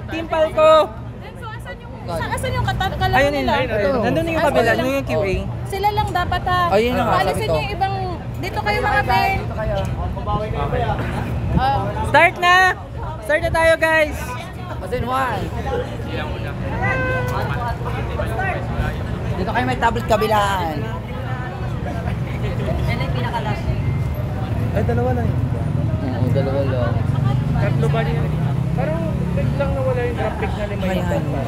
Team Palco. Asan yung kalaban Ayun nila? Nandun yung kabila, nandun yung QA. Sila lang dapat ha. Ayun na nga, sabi Alisin ko. yung ibang... Dito kayo mga Ben. Start na! Start na tayo guys! As in one. Dito kayo may tablet kabilaan. Yan yung pinakalas. Ay, dalawa lang yun. Oo, dalawa lang. Tatlo ba niya? Parang biglang nawala yung drop pick na lima yung tatlo.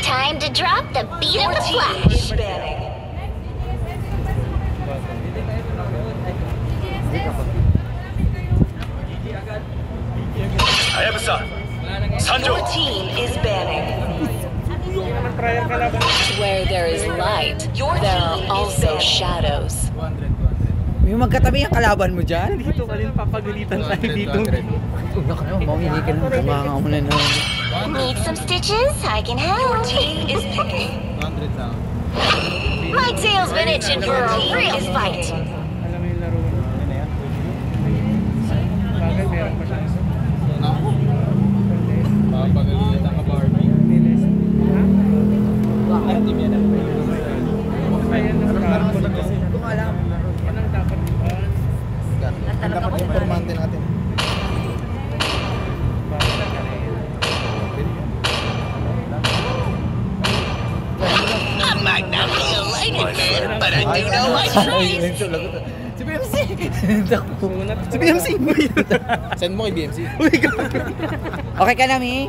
Time to drop the beat of the flash. Your team is banning. Where there is light, there are also shadows. May magkatabi yung kalaban mo dyan? Dito ka rin papagalitan tayo dito. Una ka naman, mamili ka naman. Kumanga mo na naman. Need some stitches? I can help. Team is picking. My tail's been itching for a real fight. Alam mo yung laro na yan? Bagay, meron pa siya isa. Papagalitan ka, Barbie. Ha? Ay, team yan. Ayan ang karbo na kasi. Kung alam. Yan ang dapat. Dapat informante natin. I might not be a lighted man, but I do know my trade. Si BMC! Si BMC! Send mo kay BMC. Okay ka na, Mi?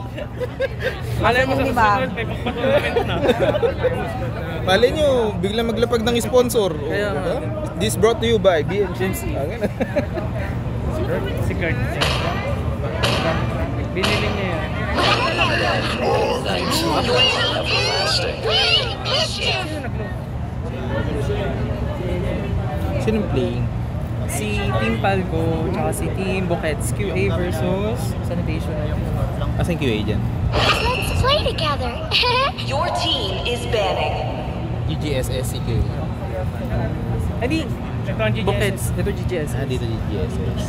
Malay mo sa Hindi ba? susunod, may pagpatuloy na. Malay nyo, biglang maglapag ng sponsor. O, Kaya diba? This brought to you by BMC. Si Kurt. Binili niya yan. Sino playing? Si Team Palco, tsaka si Team Bukets QA versus Sanitation. Asan QA dyan? Let's play together. Your team is banning. GGSS si QA. Hindi, ito ang GGS. Bukets, ito GGS. Dito GGSS.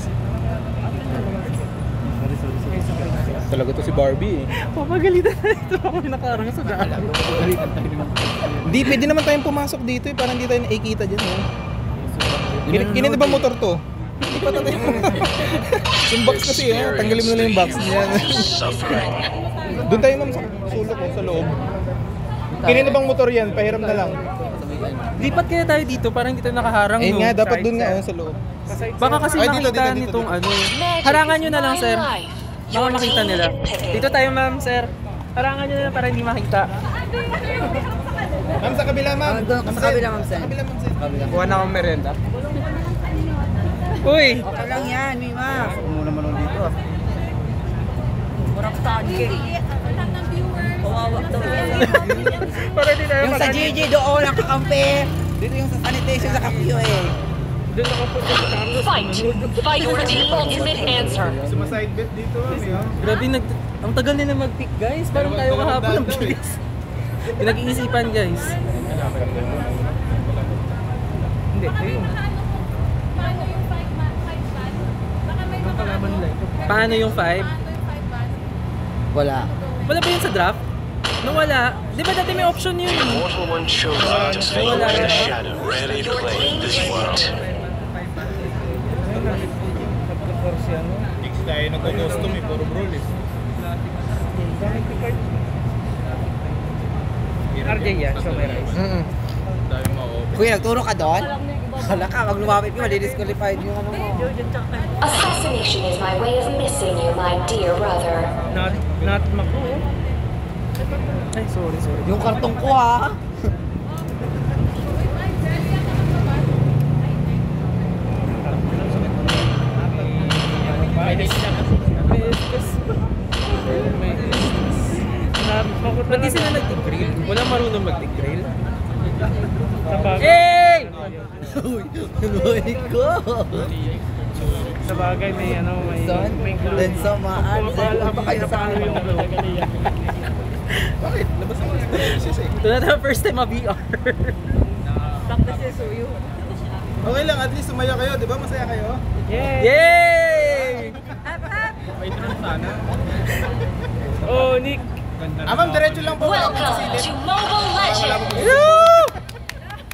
Talaga to si Barbie eh. Papagalitan na ito ako nakarang sa daan. Hindi, pwede naman tayong pumasok dito eh. Parang hindi tayo nakikita dyan eh. Kinita ba motor to? Hindi pa tayo. Yung box kasi eh. Tanggalin mo na lang yung box niya. Doon tayo naman sa sulok sa loob. Kinita bang motor yan? Pahiram na lang. Lipat kaya tayo dito, parang hindi tayo nakaharang. Ayun no? nga, dapat doon nga sa loob. Baka kasi Ay, dito, makita dito, nitong dito. ano. Harangan nyo na lang, sir. Baka makita nila. Dito tayo, ma'am, sir. Harangan nyo na lang para hindi makita. Ma'am, sa kabila, ma'am. Doon ka sa kabila, Ma'am Sen. Sa kabila, ma'am. Sen. Kuha na akong merenda. Uy! Okay lang yan, Mima. Muna man dito ah. Murang tagi. Kawawa daw. Para di tayo Yung sa GG doon ang kakampi. Dito yung sa sanitation sa QA. Doon nakapunta sa Carlos. Fight. Fight your team ultimate answer. Sumaside bet dito, Grabe, ang tagal nila mag-pick, guys. Parang tayo kahapon ng bilis. Pinag-iisipan, guys. Hindi, ayun. Paano yung 5? Wala. Wala ba yun sa draft? Nung wala, di ba dati may option yun? Mortal one chosen to face the shadow, ready to claim this world. Hindi tayo nagko-custom eh, puro brawl eh. RJ yan, so may rice. Dahil ma-open. Kuya, nagturo ka doon? Wala ka, pag lumapit ka, mali-disqualified yung ano mo. Assassination is my way of missing you, my dear brother. Not Mako. Ay, sorry. Yung kartong ko ha. Ba't di sila nag-grill? Wala marunong mag-grill? Hey! Uy ko. Sa bagay may may glue. Then samaan. Kung mapahal, baka yung glue. Bakit? Labas naman. Ito na tayo first time ma-VR. Okay lang, at least sumaya kayo, di ba? Masaya kayo? Yay! Oh, Nick. Ma'am, diretso lang po. Welcome to Mobile Legends!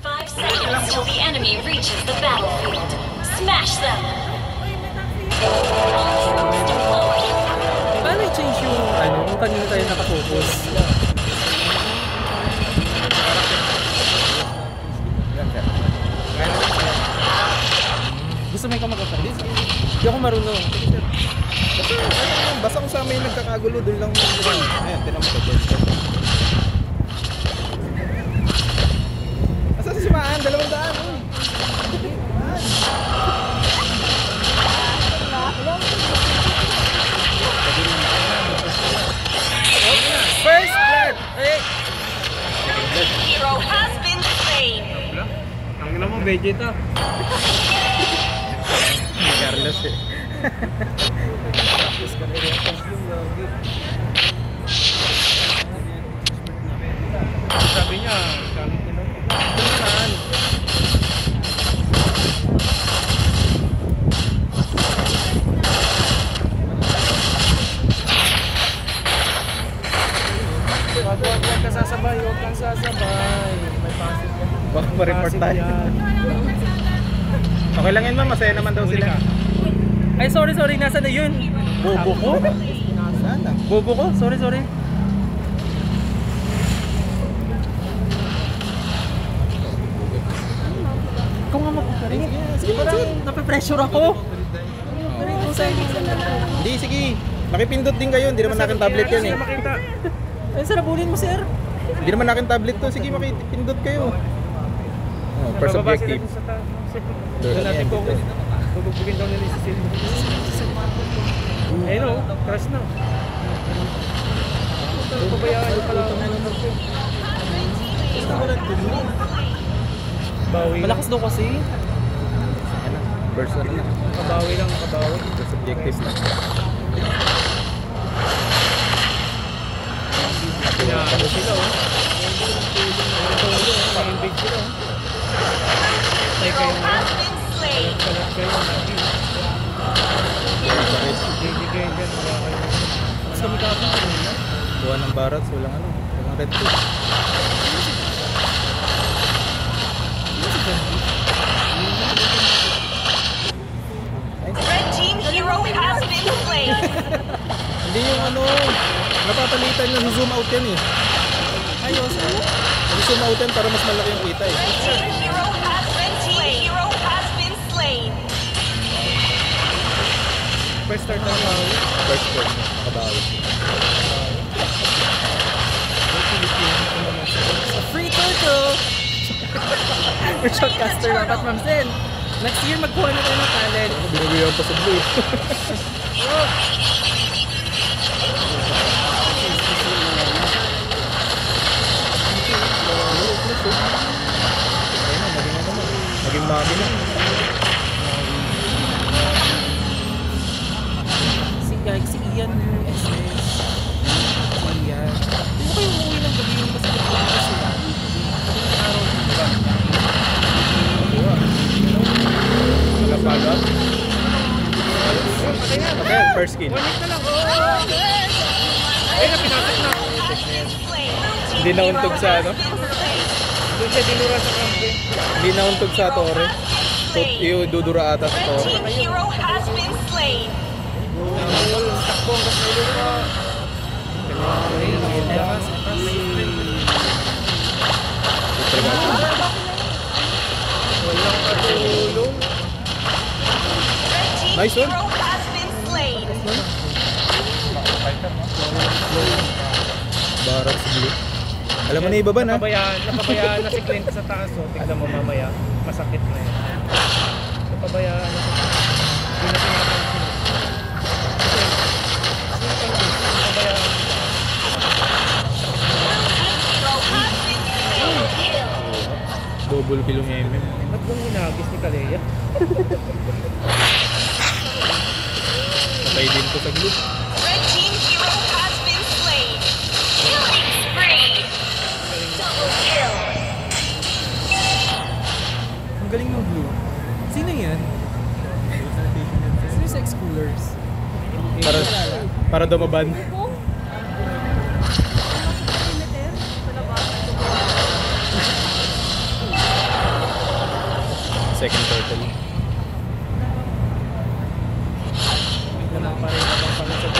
5 seconds till the enemy reaches the battlefield. Smash them! Paano i-change yung kung kanino tayo nakafocus? Gusto mo ikaw mag-operate? Hindi ako marunong. Basta kung sa amin nagkakagulo, doon lang. Ayan, tinan mo ito. Asa si Simaan? 200. First blood! Eh! Hero has been slain! Ang ina mo, Vegeta. Carlos eh. Sabi niya, gamit niya lang. Saan? Huwag ka sasabay, huwag kang sasabay. May pasok ka. Baka ma-report tayo. Okay lang yun, ma'am. Masaya naman daw sila. Ay, sorry, nasa na yun? Bobo ko? Sana. Bobo ko? Sorry. Ikaw nga magpaparin. Sige, Parang nape-pressure ako. Hindi, sige. Nakipindot din kayo. Hindi naman nakin tablet yan eh. Ay, sarabulin mo, sir. Hindi naman nakin tablet to. Sige, makipindot kayo. Oh, first objective. Doon natin focus. Bubugin daw nila si Silvio. Ayun o, crash na. Pabayaan nyo pala. Bawi. Malakas daw kasi. First ano lang. Kabawi lang. First objective lang. Pinaano sila o. Nag-invade sila o. Tay kayo Hero na. has been slain! Kalat kayo. Hindi kayo dyan. Wala kayo. Mas kami kapon ko nila. Kuha ng barats. Walang ano. Walang red tube. Red team hero has been slain! Hindi yung ano. Napapalitan nyo. Zoom out yan eh. Ayos o. Zoom out yan para mas malaki yung kita eh. Team hero has been slain! Hero has been slain! First start na bawi. First. Nakabawi. Free turtle! We're shotcaster dapat, Ma'am Sen. Next year, magkuha na tayo ng talent. Binabihan pa sa blue. Naging mami na. Si Ian yung SS. Si Ian. Hindi mo kayo umuwi ng gabi yung kasi nagpunta sila. Madaling araw yung iba. Nagapalo. Okay, first kill. One hit na lang. Ayun na, pinasok na. Hindi nauntog sa ano? Doon siya dinura sa kampi. Hindi nauntog sa tore. Dudura ata sa Red tore. team hero has been slain! Takbo, kasi nilura. Walang katulong. Red team Nice one. hero has been slain! Barat sa blue. Alam mo na ibaba na. Napabayaan na si Clint sa taas. O, tignan mo mamaya. Masakit na yun. Napabayaan na sa taas. Hindi na pinapansin. Napabayaan. Hero has been slain! Double kill yung MM. Ba't bang hinagis ni Kalea? Patay din to sa blue. Red team hero has been slain! Killing spree! galing ng blue. Sino yan? Sino yung sex coolers? Para dumaban. Second turtle. Ganun pa rin habang pala sa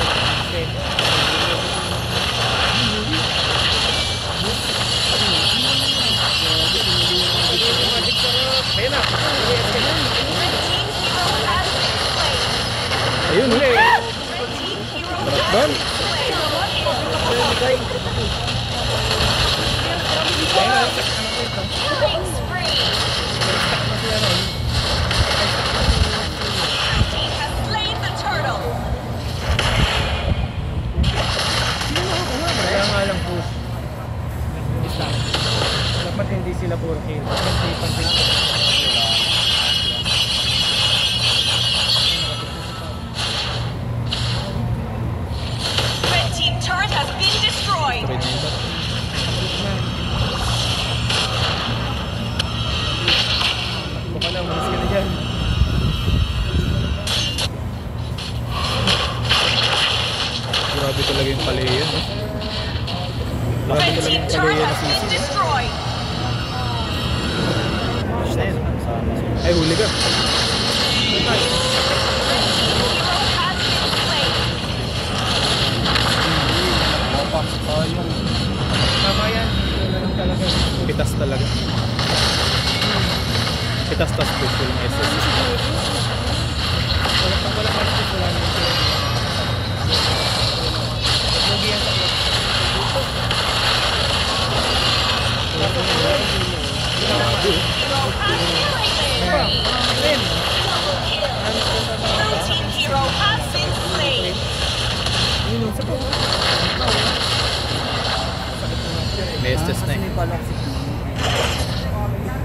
Ayun, huli. Ban. Killing spree. Team has slain the turtle. Kaya nga lang push. Dapat hindi sila puro kill. Red team turret has been destroyed. Baka na, umalis ka na dyan. Grabe talaga yung palayan. Grabe Red talaga team yung turret palayan na has been sisi. destroyed. Ay, huli ka. Hero has been slain. Tama yan. Wala lang talaga. Pitas talaga. Pitas tas push yung SS. Wala kasi wala na ito. Lagi yan sa Blue team hero has been slain. May SS na eh.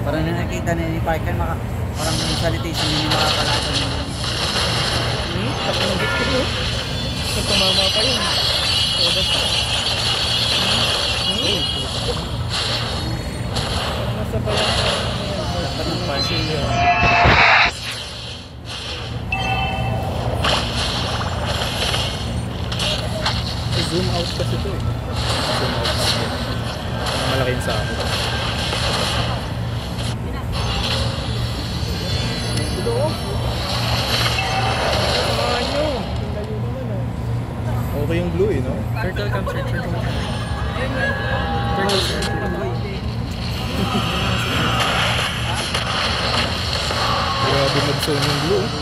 Parang nakikita ni Parker, parang sanitation hindi makakalaban mo. Kung tumama pa yun. Nasa pa Zoom out kasi ito eh. Zoom out. Malaki yung sa akin. Okay yung blue eh, no? Turtle come, turtle come. Grabe mag-zone yung blue. Blue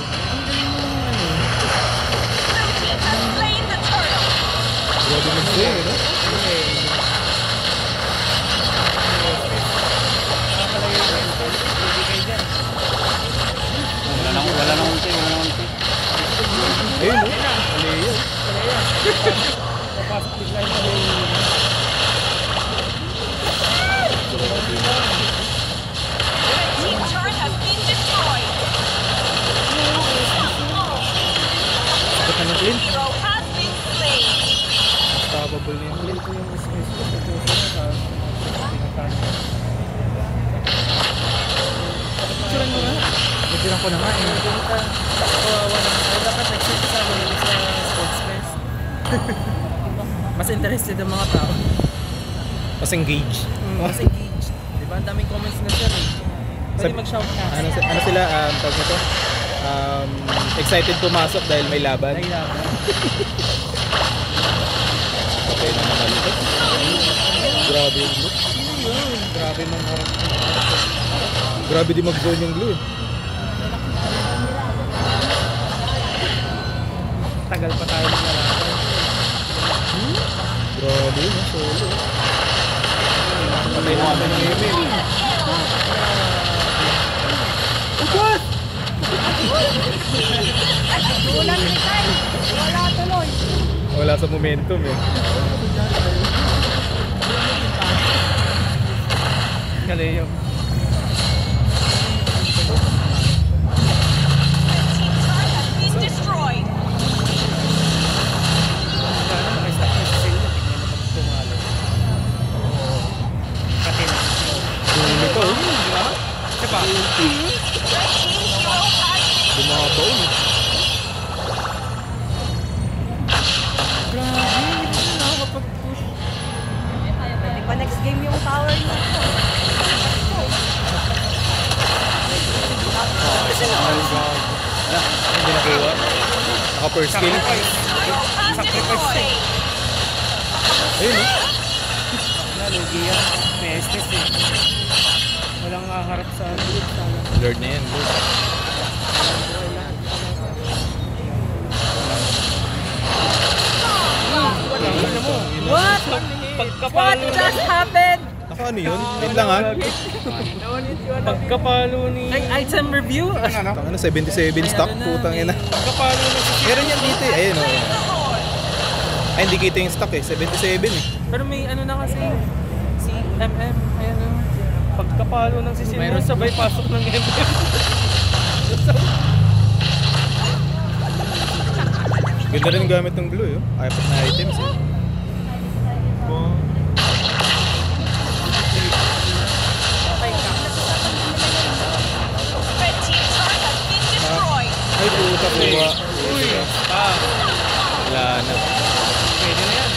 team has slain the turtle. Grabe mag-zone eh, no? Wala nang ulti. Ayun, no? Palayan. Papasok bigla yung pala yung... Red team turret has been destroyed. Ba't na clean? Hero has been slain. Stoppable niya. Ito yung miss ko sa puso na sa... Picturean mo nga. Picturean ko na nga eh. Kawawa naman. Ay, dapat nag-sit sa amin sa sports fest. Mas interested ang mga tao. Mas engage. Mas engaged. Diba? Ang daming comments na sir eh. Pwede mag-shout ka. Ano sila, tawag nito? Excited pumasok dahil may laban. Ay, laban. Okay na naman ito. Grabe yung blue. Sino yun? Grabe man harap. Grabe di mag-zone yung blue. Tagal pa tayo maglalaban. Grabe yun, solo. Patay na naman yung email. Ugot! Ulan ni Kai. Wala tuloy. Wala sa momentum eh. Kaleo. Team turret has been destroyed. Sana makistop na si Sale. Tignan mo pag tumalo. Pati na. Huli pa oh. Diba? Diba? Bumabaw eh. Grabe, hindi na nakakapag-push. Pwede pa next game yung tower niya. Hindi nakuha. Naka first skill. Ayun eh. Nalugi yan. May estes eh. Walang kaharap sa sana. Lord na yan, Lord. What? What just happened? Naka ano yun? Wait lang ha. Pagkapalo ni... Item review? Tangina na 77 stock, putang ina. Pagkapalo ni... Meron yan dito eh. Ayun oh. Ay, hindi kita yung stock eh. 77 eh. Pero may ano na kasi... Si MM. Ayan o. Pagkapalo ng sisin mo, sabay pasok ng MM. Ganda rin gamit ng blue eh. Apat na items eh. Red team's turret has been destroyed. Ay, puta kuha. Uy! Ah! Wala na. Pwede na yan.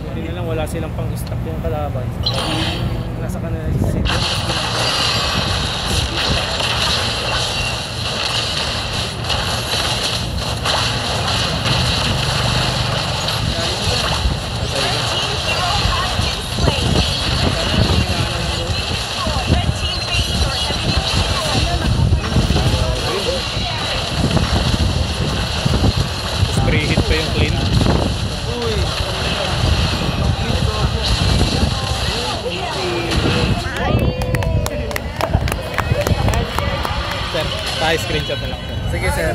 Hindi na lang, wala silang pang-stock yung kalaban. Nasa kanila si Sid. Red team base turret has been destroyed. Spray hit pa yung clean. Uy! Sir, tayo screenshot na lang. Sige sir.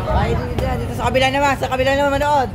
Ay, dito sa kabila naman. Sa kabila naman manood.